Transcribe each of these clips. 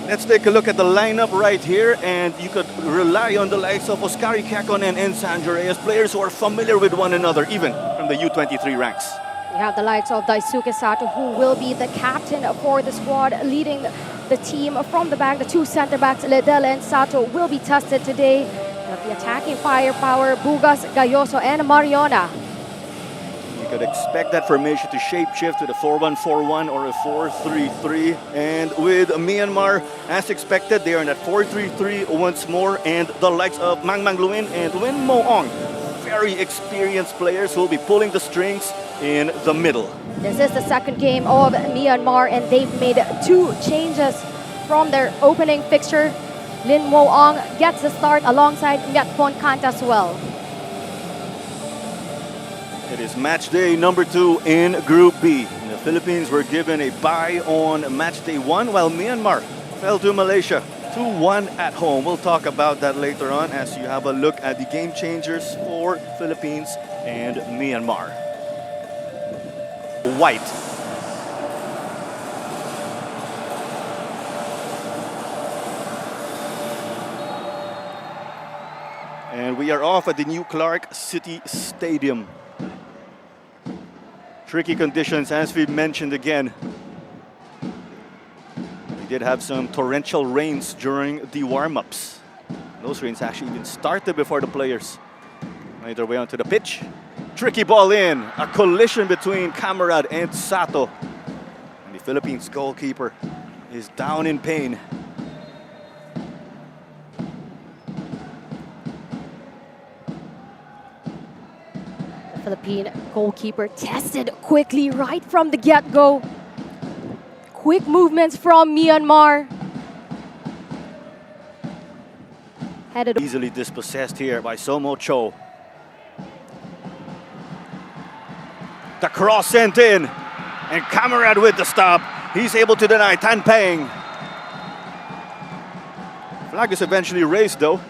Let's take a look at the lineup right here, and you could rely on the likes of Oskari Kekkonen and Sandro Reyes, players who are familiar with one another, even from the U23 ranks. We have the likes of Daisuke Sato, who will be the captain for the squad, leading the team from the back. The two center backs, Ledele and Sato, will be tested today. The attacking firepower, Bugas, Gayoso, and Mariona. You could expect that formation to shapeshift to the 4-1-4-1 or a 4-3-3. And with Myanmar, as expected, they are in that 4-3-3 once more. And the likes of Mang Mang Luin and Win Mo Ong, very experienced players who will be pulling the strings in the middle. This is the second game of Myanmar, and they've made two changes from their opening fixture. Lin Mo Ong gets the start alongside Myatphon Kant as well. It is match day number 2 in Group B. The Philippines were given a bye on match day 1, while Myanmar fell to Malaysia 2-1 at home. We'll talk about that later on as you have a look at the game changers for Philippines and Myanmar. White. And we are off at the new Clark City Stadium. Tricky conditions, as we mentioned again. We did have some torrential rains during the warm-ups. Those rains actually even started before the players made their way onto the pitch. Tricky ball in, a collision between Camarad and Sato. And the Philippines goalkeeper is down in pain. Philippine goalkeeper tested quickly right from the get-go. Quick movements from Myanmar. Headed Easily dispossessed here by Somo Cho. The cross sent in, and Camarad with the stop. He's able to deny Tan Peng. Flag is eventually raised though.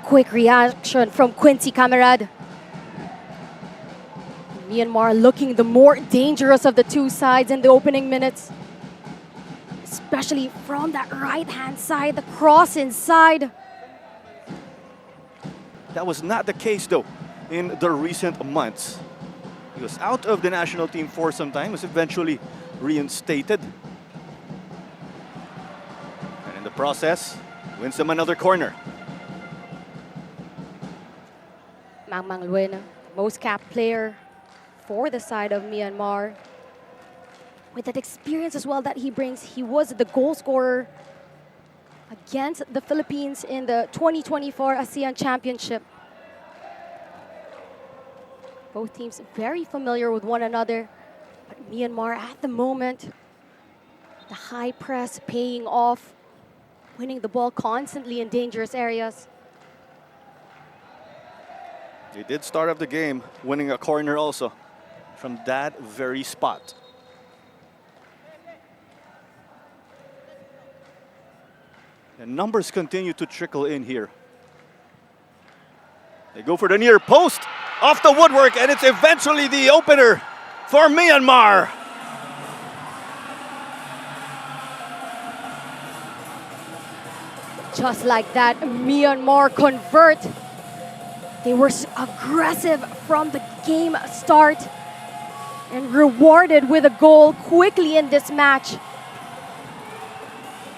quick reaction from Quincy Camarad. Myanmar looking the more dangerous of the two sides in the opening minutes. Especially from that right-hand side, the cross inside. That was not the case though in the recent months. He was out of the national team for some time, was eventually reinstated. And in the process, wins them another corner. Mang Mang Luin, most capped player for the side of Myanmar. With that experience as well that he brings, he was the goal scorer against the Philippines in the 2024 ASEAN Championship. Both teams very familiar with one another, but Myanmar at the moment, the high press paying off, winning the ball constantly in dangerous areas. They did start off the game winning a corner also from that very spot. And numbers continue to trickle in here. They go for the near post, off the woodwork, and it's eventually the opener for Myanmar. Just like that, Myanmar convert. They were aggressive from the game start and rewarded with a goal quickly in this match.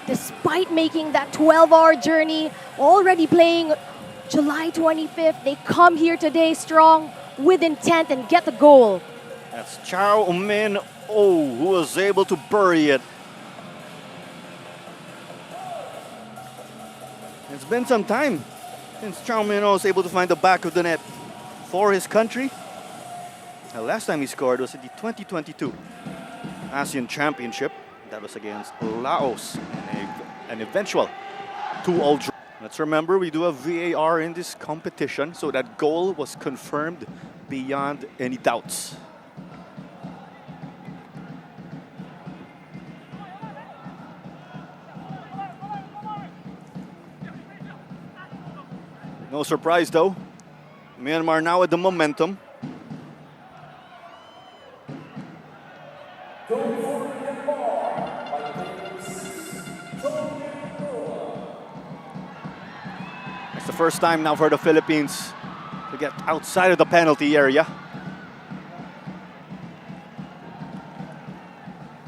Despite making that 12-hour journey, already playing July 25th, they come here today strong with intent and get the goal. That's Chow Min Oh who was able to bury it. It's been some time since Chow Min Oh was able to find the back of the net for his country. The last time he scored was at the 2022 ASEAN Championship. That was against Laos in an eventual 2-all draw. Let's remember, we do have VAR in this competition, so that goal was confirmed beyond any doubts. No surprise though, Myanmar now with the momentum. first time now for the Philippines to get outside of the penalty area.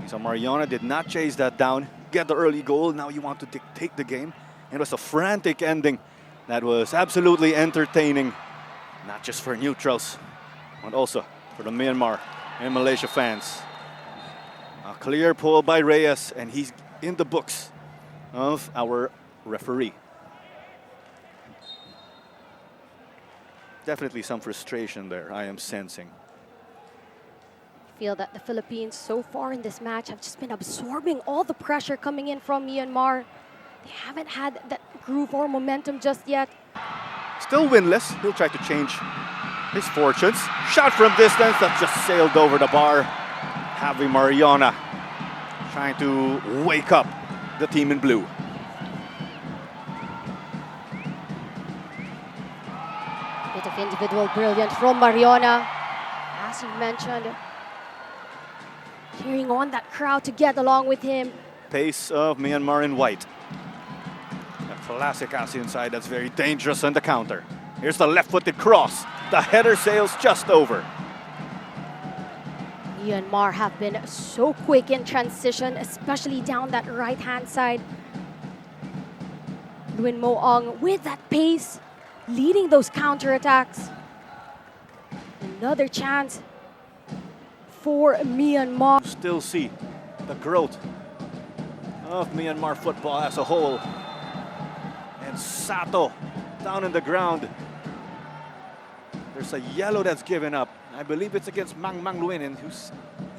So Mariona did not chase that down, get the early goal. Now you want to dictate the game. It was a frantic ending that was absolutely entertaining, not just for neutrals, but also for the Myanmar and Malaysia fans. A clear pull by Reyes, and he's in the books of our referee. Definitely some frustration there, I am sensing. I feel that the Philippines so far in this match have just been absorbing all the pressure coming in from Myanmar. They haven't had that groove or momentum just yet. Still winless. He'll try to change his fortunes. Shot from distance that just sailed over the bar. Javi Mariona trying to wake up the team in blue. Bit of individual brilliance from Mariona. As you mentioned, carrying on that crowd to get along with him. Pace of Myanmar in white. A classic ASEAN side that's very dangerous on the counter. Here's the left-footed cross. The header sails just over. Myanmar have been so quick in transition, especially down that right-hand side. Nguyen Mo Ong with that pace, leading those counterattacks. Another chance for Myanmar. Still see the growth of Myanmar football as a whole. And Sato down in the ground. There's a yellow that's given up. I believe it's against Mang Luin, and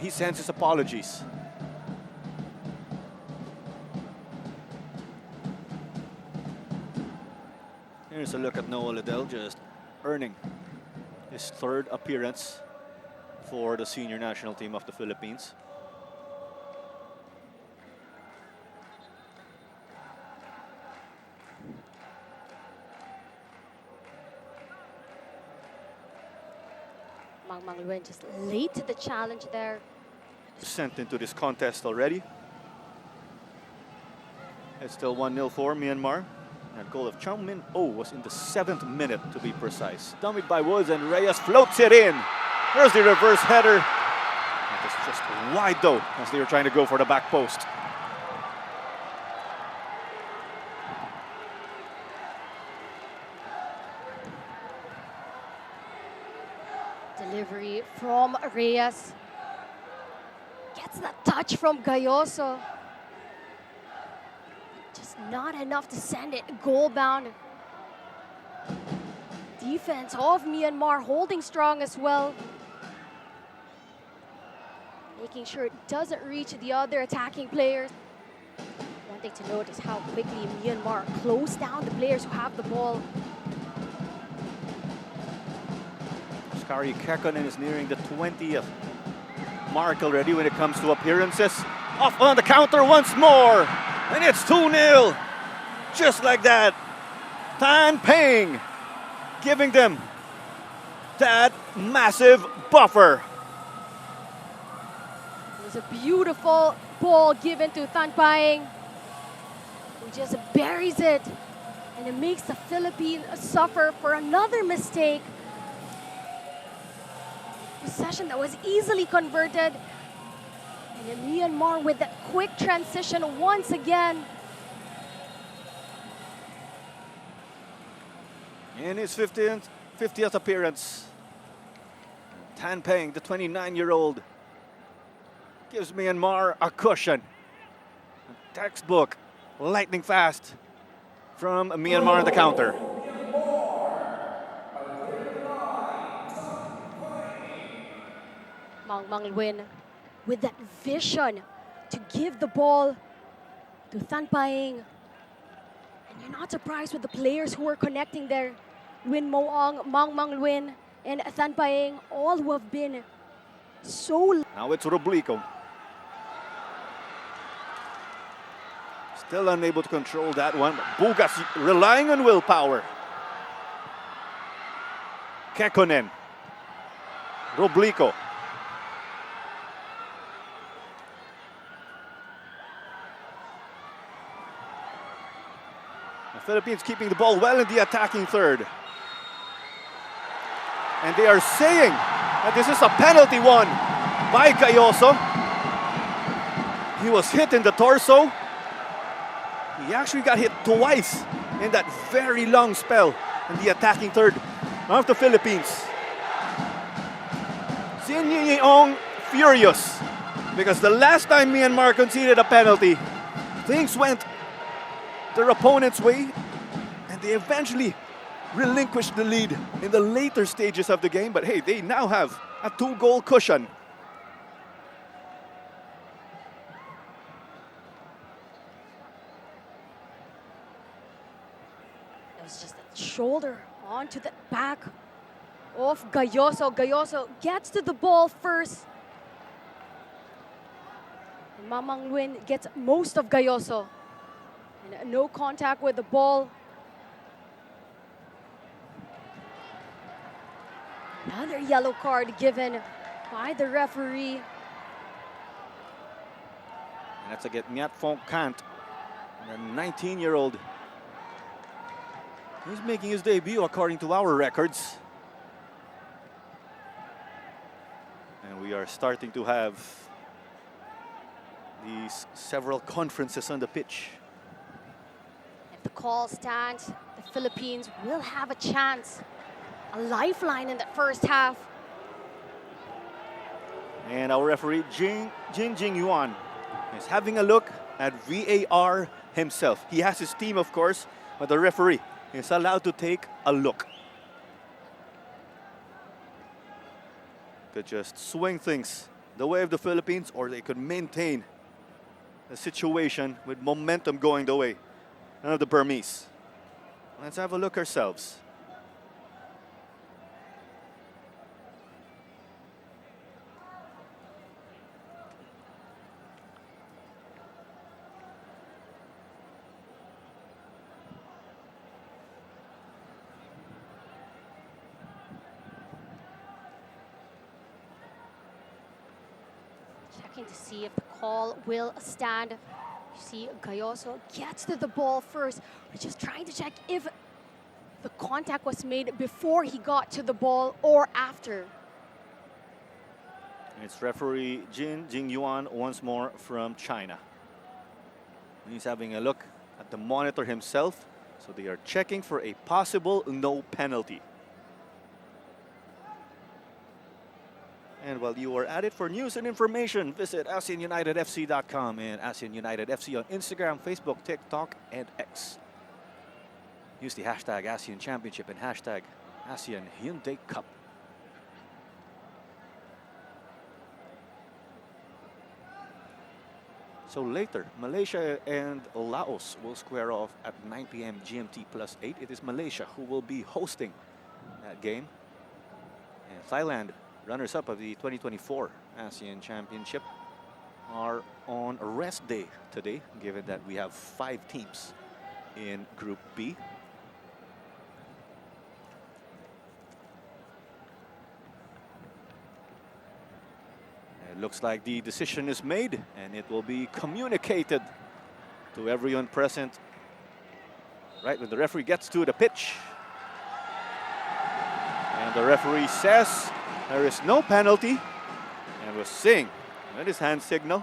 he sends his apologies. Here's a look at Noah Liddell just earning his third appearance for the senior national team of the Philippines. Mang Luin just late to the challenge there. Sent into this contest already. It's still 1-0 for Myanmar. That goal of Chow Min Oh was in the 7th minute, to be precise. Dummied by Woods, and Reyes floats it in. There's the reverse header. It was just wide though, as they were trying to go for the back post. Delivery from Reyes. Gets that touch from Gayoso. Just not enough to send it goal bound. Defense of Myanmar holding strong as well. Making sure it doesn't reach the other attacking players. One thing to note is how quickly Myanmar close down the players who have the ball. Skari Kekkonen is nearing the 20th mark already when it comes to appearances. Off on the counter once more, and it's 2-0. Just like that. Tan Peng giving them that massive buffer. It was a beautiful ball given to Tan Paeng, who just buries it, and it makes the Philippines suffer for another mistake. Possession that was easily converted. And then Myanmar with that quick transition once again. In his 50th appearance, Tan Peng, the 29-year-old, gives Myanmar a cushion. A textbook, lightning fast from Myanmar on the counter. Mang Luin with that vision to give the ball to Tan Paeng. And you're not surprised with the players who are connecting there. Nguyen Mo Ong, Mang Luin, and Tan Paeng, all who have been so... Now it's Roblico. Still unable to control that one. Bugas relying on willpower. Kekkonen. Roblico. Philippines keeping the ball well in the attacking third. And they are saying that this is a penalty won by Gayoso. He was hit in the torso. He actually got hit twice in that very long spell in the attacking third of the Philippines. Sin Yeong furious because the last time Myanmar conceded a penalty, things went their opponent's way and they eventually relinquished the lead in the later stages of the game. But hey, they now have a 2-goal cushion. It was just a shoulder onto the back of Gayoso. Gayoso gets to the ball first. And Mang Nguyen gets most of Gayoso. And no contact with the ball. Another yellow card given by the referee. And that's against Nyat Phong Cant, the 19-year-old. He's making his debut according to our records. And we are starting to have these several conferences on the pitch. If the call stands, the Philippines will have a chance. A lifeline in the first half. And our referee, Jin Jing Yuan, is having a look at VAR himself. He has his team, of course, but the referee is allowed to take a look. Could just swing things the way of the Philippines, or they could maintain the situation with momentum going the way of the Burmese. Let's have a look ourselves. Checking to see if the call will stand. You see Gayoso gets to the ball first. We're just trying to check if the contact was made before he got to the ball or after. It's referee Jin Jing Yuan once more from China. He's having a look at the monitor himself. So they are checking for a possible no penalty. And while you are at it, for news and information, visit ASEANUnitedFC.com and ASEAN United FC on Instagram, Facebook, TikTok, and X. Use the hashtag ASEAN Championship and hashtag ASEAN Hyundai Cup. So later, Malaysia and Laos will square off at 9 p.m. GMT +8. It is Malaysia who will be hosting that game. And Thailand, runners-up of the 2024 ASEAN Championship, are on a rest day today, given that we have 5 teams in Group B. It looks like the decision is made, and it will be communicated to everyone present right when the referee gets to the pitch. And the referee says there is no penalty, and was saying with his hand signal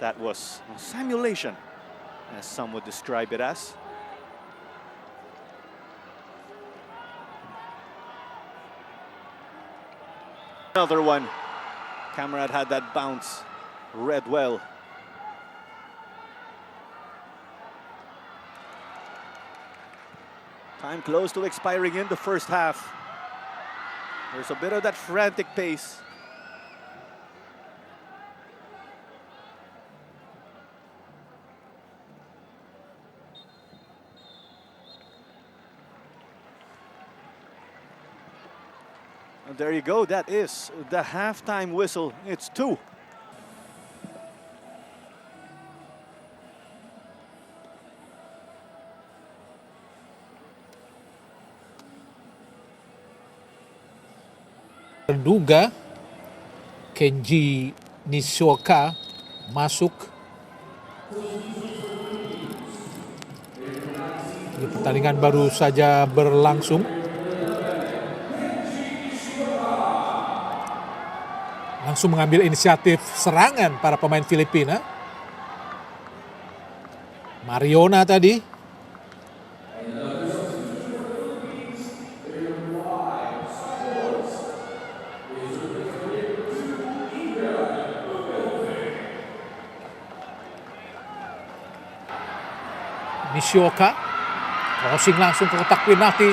that was a simulation, as some would describe it as. Another one. Camarade had that bounce, read well. Time close to expiring in the first half. There's a bit of that frantic pace. And there you go, that is the halftime whistle. It's 2. Terduga Kenji Nishioka masuk Pertandingan baru saja berlangsung. Langsung mengambil inisiatif serangan para pemain Filipina. Mariona tadi. Nishioka. Crossing langsung ke kotak penalti.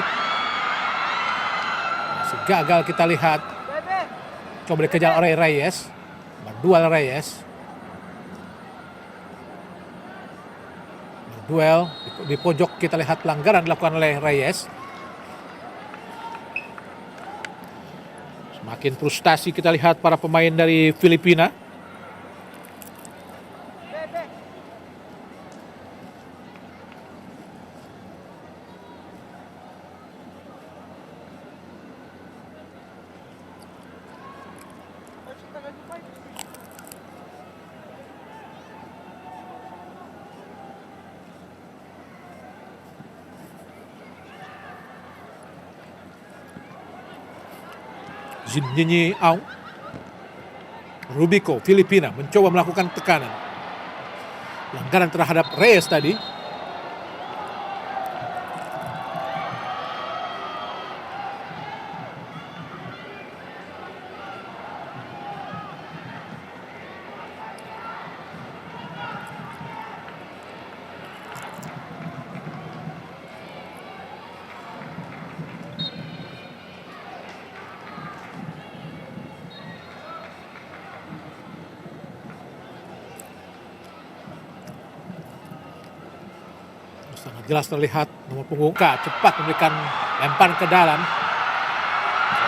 Masih gagal kita lihat. Coba dikejar oleh Reyes. Berduel Reyes. Berduel. Di pojok kita lihat pelanggaran dilakukan oleh Reyes. Semakin frustasi kita lihat para pemain dari Filipina. Zinyi Aung. Rubico, Filipina mencoba melakukan tekanan. Pelanggaran terhadap Reyes tadi. Sangat jelas terlihat nomor punggung K cepat memberikan lempar ke dalam.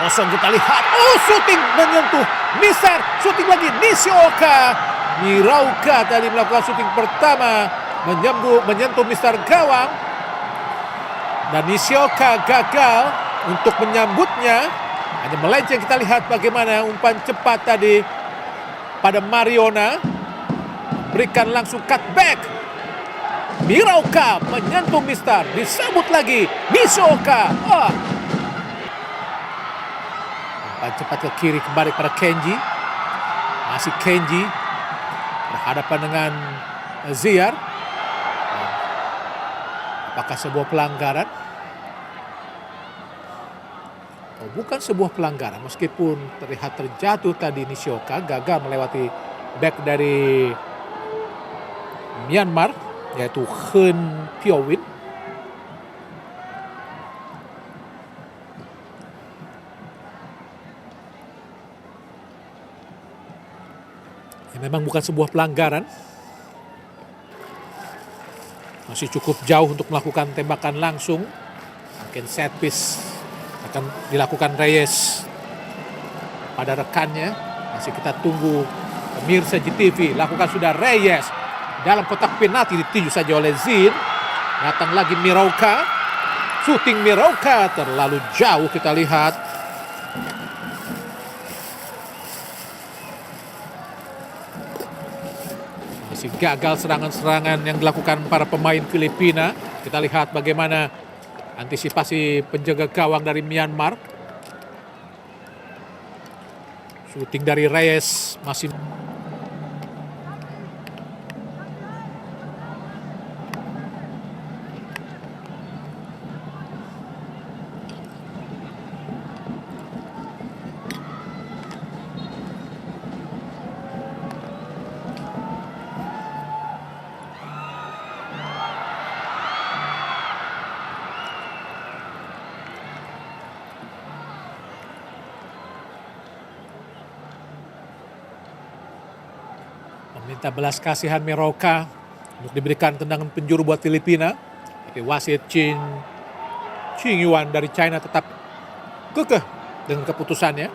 Kosong kita lihat. Oh, shooting menyentuh Mister. Shooting lagi Nishioka. Mirauka tadi melakukan shooting pertama menyentuh Mister gawang. Dan Nishioka gagal untuk menyambutnya. Hanya melenceng, kita lihat bagaimana umpan cepat tadi pada Mariona. Berikan langsung cutback. Mirauka menyentuh Mister, disambut lagi Nishioka. Umpan cepat ke kiri kembali pada Kenji. Masih Kenji berhadapan dengan Ziar. Apakah sebuah pelanggaran? Oh, bukan sebuah pelanggaran, meskipun terlihat terjatuh tadi Nishioka, gagal melewati back dari Myanmar, yaitu Heun Piowin. Ya, memang bukan sebuah pelanggaran. Masih cukup jauh untuk melakukan tembakan langsung. Mungkin set piece akan dilakukan Reyes pada rekannya. Masih kita tunggu pemirsa GTV. Lakukan sudah Reyes. Dalam kotak penalti ditinju saja oleh Zin. Datang lagi Mirauka. Shooting Mirauka terlalu jauh kita lihat. Masih gagal serangan-serangan yang dilakukan para pemain Filipina. Kita lihat bagaimana antisipasi penjaga gawang dari Myanmar. Shooting dari Reyes masih meminta belas kasihan Mirauka untuk diberikan tendangan penjuru buat Filipina. Tapi wasit Qing Yuan dari China tetap kekeh dengan keputusannya.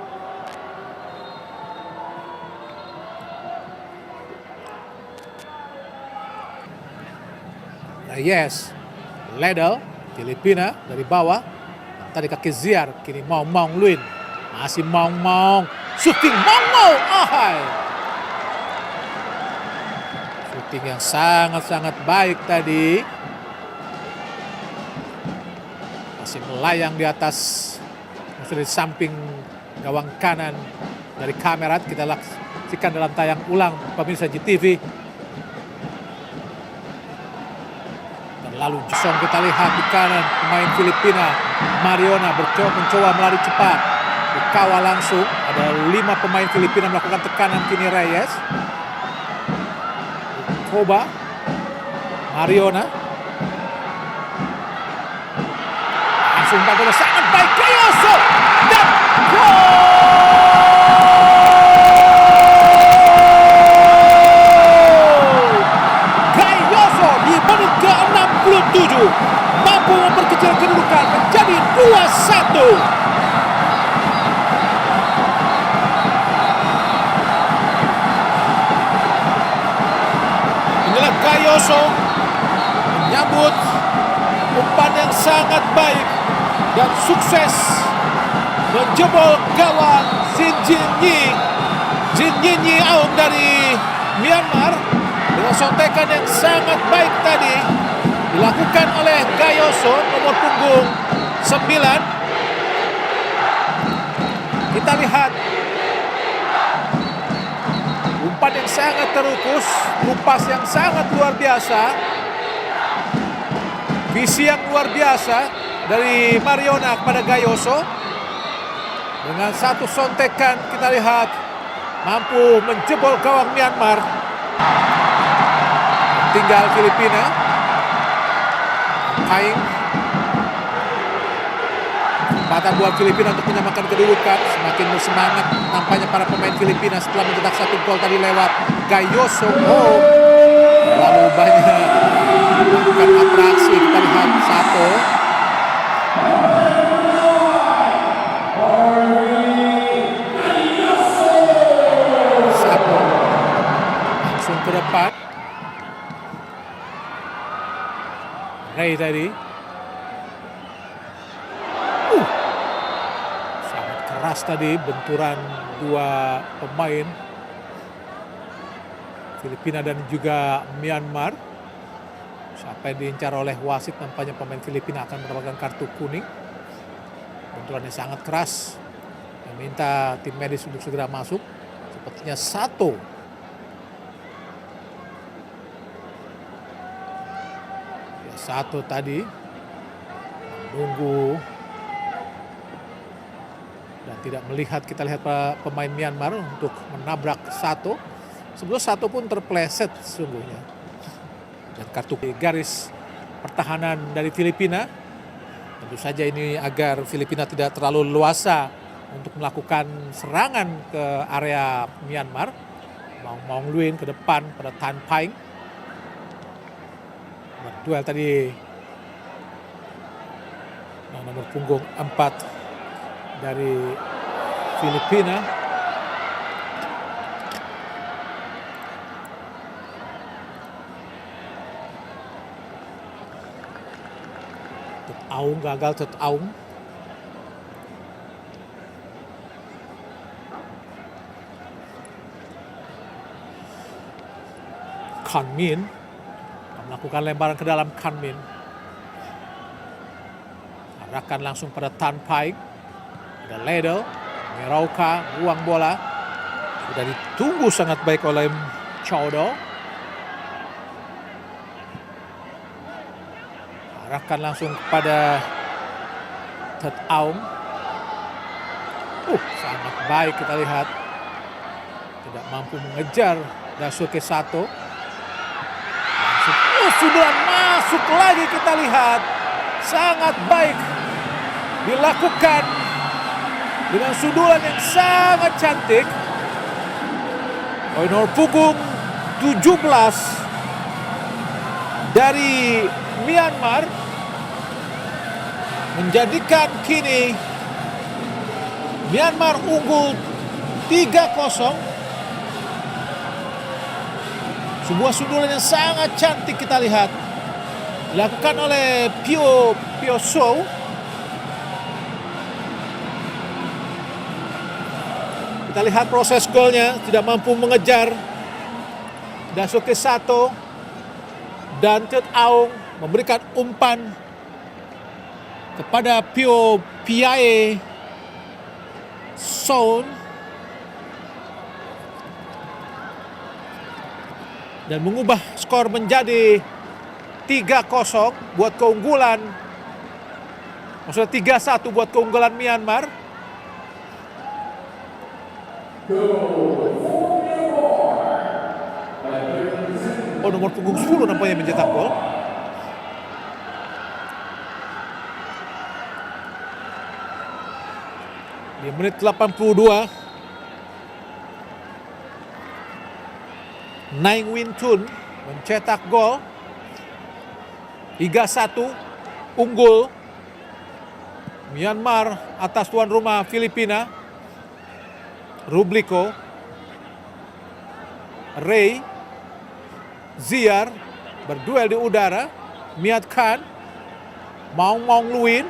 Yes, Ledel Filipina dari bawah. Tadi kaki Ziar, kini Maung Luin. Masih Maung. Shooting Maung. Ahai. Shooting yang sangat-sangat baik tadi. masih melayang di atas, masih di samping gawang kanan dari kamera. Kita saksikan dalam tayang ulang pemirsa GTV. Lalu Jisong kita lihat di kanan, pemain Filipina Mariona mencoba melari cepat, dikawal langsung. Ada 5 pemain Filipina melakukan tekanan kini Reyes. Coba Mariona langsung bola sangat baik Gayoso dan gol! Gayoso di menit ke-67 mampu memperkecil kedudukan menjadi 2-1. Inilah Gayoso menyambut umpan yang sangat baik dan sukses menjebol gawang Jin Nyinyi Aung dari Myanmar dengan sontekan yang sangat baik tadi dilakukan oleh Gayoso nomor punggung 9. Kita lihat umpan yang sangat terukus, kupas yang sangat luar biasa, visi yang luar biasa dari Mariona kepada Gayoso. Dengan satu sontekan kita lihat mampu menjebol gawang Myanmar. Tinggal Filipina. Paing. Kesempatan buat Filipina untuk menyamakan kedudukan. Semakin bersemangat nampaknya para pemain Filipina setelah mencetak 1 gol tadi lewat Gayoso. Lalu banyak melakukan atraksi. Kita lihat Sato. Langsung ke depan. Ray tadi. Sangat keras tadi benturan 2 pemain Filipina dan juga Myanmar. Siapa yang diincar oleh wasit, nampaknya pemain Filipina akan mendapatkan kartu kuning. Benturannya sangat keras. Meminta tim medis untuk segera masuk. Sepertinya Sato. Ya, Sato tadi menunggu dan tidak melihat. Kita lihat pemain Myanmar untuk menabrak Sato. Sebelum Sato pun terpleset sesungguhnya. Dan kartu garis pertahanan dari Filipina. Tentu saja ini agar Filipina tidak terlalu leluasa untuk melakukan serangan ke area Myanmar. Maung Luin ke depan pada Tan Paing. Berduel tadi nomor punggung 4 dari Filipina. Aung gagal, Aung. Kanmin melakukan lemparan ke dalam. Kanmin arahkan langsung pada Tan Paing. Ada Ledel, Merauka buang bola. Sudah ditunggu sangat baik oleh Chowdo. Arahkan langsung kepada Tet Aung. Sangat baik kita lihat. Tidak mampu mengejar Daisuke Sato. Sudah masuk lagi kita lihat. Sangat baik dilakukan dengan sundulan yang sangat cantik. Nomor punggung 17 dari Myanmar menjadikan kini Myanmar unggul 3-0. Sebuah sundulan yang sangat cantik kita lihat dilakukan oleh Pio Sow. Kita lihat proses golnya, tidak mampu mengejar Daisuke Sato dan Tet Aung memberikan umpan kepada Pio Piae Son dan mengubah skor menjadi 3-0 buat keunggulan. Maksudnya 3-1 buat keunggulan Myanmar. Oh, nomor punggung 10 nampaknya mencetak gol. Di menit 82, Naing Win Chun mencetak gol. 3-1 unggul Myanmar atas tuan rumah Filipina. Rubliko, Ray, Ziar berduel di udara. Miat Khan, Maung Luin,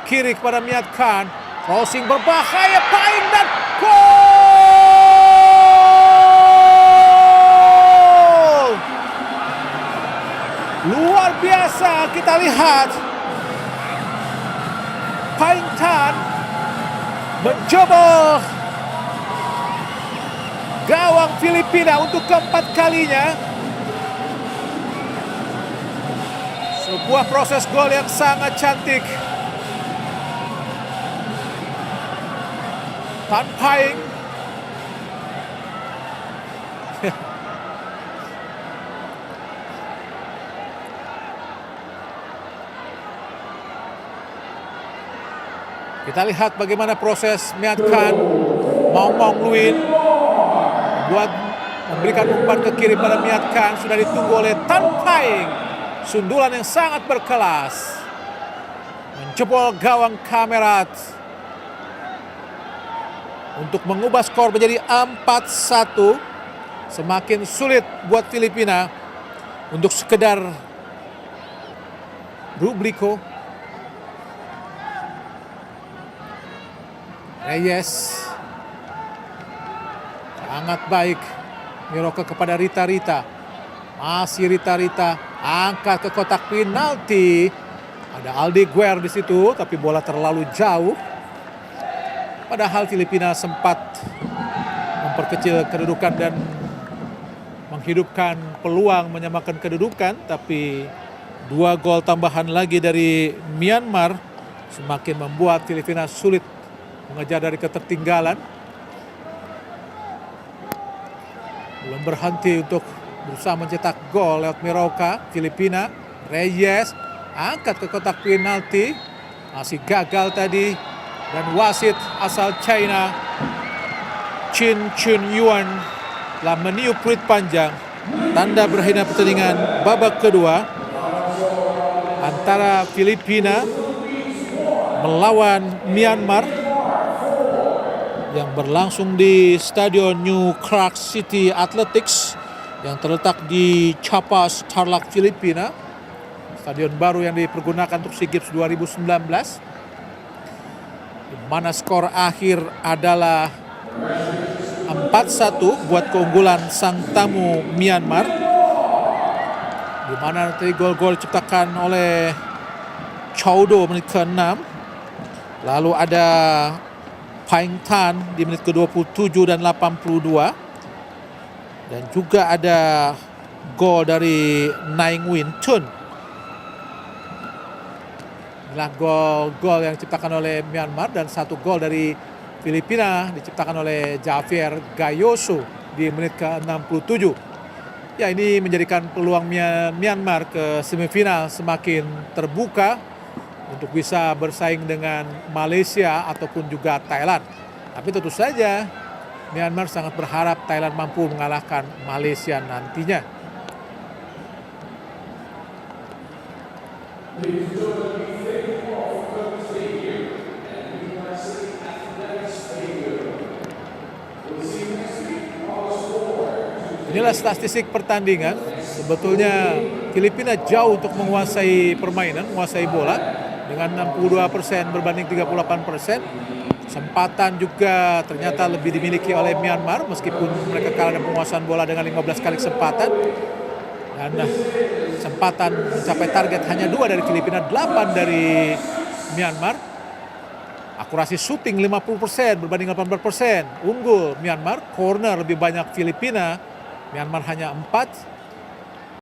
kiri kepada Miat Khan, crossing berbahaya, Paing dan gol! Luar biasa kita lihat. Paing Tan menjebol gawang Filipina untuk keempat kalinya. Sebuah proses gol yang sangat cantik. Tan Paing kita lihat bagaimana proses Miat Khan, Maung Luin buat memberikan umpan ke kiri pada Miat Khan, sudah ditunggu oleh Tan Paing. Sundulan yang sangat berkelas, menjebol gawang Kamerat untuk mengubah skor menjadi 4-1. Semakin sulit buat Filipina untuk sekedar Rubliko, Reyes sangat baik, Miroka kepada Rita, masih Rita angkat ke kotak penalti. Ada Aldi Guer di situ, tapi bola terlalu jauh. Padahal Filipina sempat memperkecil kedudukan dan menghidupkan peluang menyamakan kedudukan, tapi 2 gol tambahan lagi dari Myanmar semakin membuat Filipina sulit mengejar dari ketertinggalan. Belum berhenti untuk berusaha mencetak gol lewat Miroka. Filipina, Reyes angkat ke kotak penalti, masih gagal tadi, dan wasit asal China Chin Chun Yuan telah meniup peluit panjang, tanda berakhirnya pertandingan babak kedua antara Filipina melawan Myanmar yang berlangsung di Stadion New Clark City Athletics yang terletak di Chiapas, Tarlac, Filipina. Stadion baru yang dipergunakan untuk SEA Games 2019. Di mana skor akhir adalah 4-1 buat keunggulan sang tamu Myanmar. Di mana nanti gol-gol diciptakan oleh Chowdo menit ke-6. Lalu ada Paing Tan di menit ke-27 dan 82. Dan juga ada gol dari Naing Win Chun. Inilah gol-gol yang diciptakan oleh Myanmar, dan 1 gol dari Filipina diciptakan oleh Javier Gayoso di menit ke-67. Ya, ini menjadikan peluang Myanmar ke semifinal semakin terbuka untuk bisa bersaing dengan Malaysia ataupun juga Thailand. Tapi tentu saja Myanmar sangat berharap Thailand mampu mengalahkan Malaysia nantinya. Inilah statistik pertandingan. Sebetulnya Filipina jauh untuk menguasai permainan, menguasai bola dengan 62% berbanding 38%. Kesempatan juga ternyata lebih dimiliki oleh Myanmar meskipun mereka kalah dalam penguasaan bola dengan 15 kali kesempatan. Dan kesempatan mencapai target hanya 2 dari Filipina, 8 dari Myanmar. Akurasi syuting 50% berbanding 18%. Unggul Myanmar, corner lebih banyak Filipina. Myanmar hanya 4.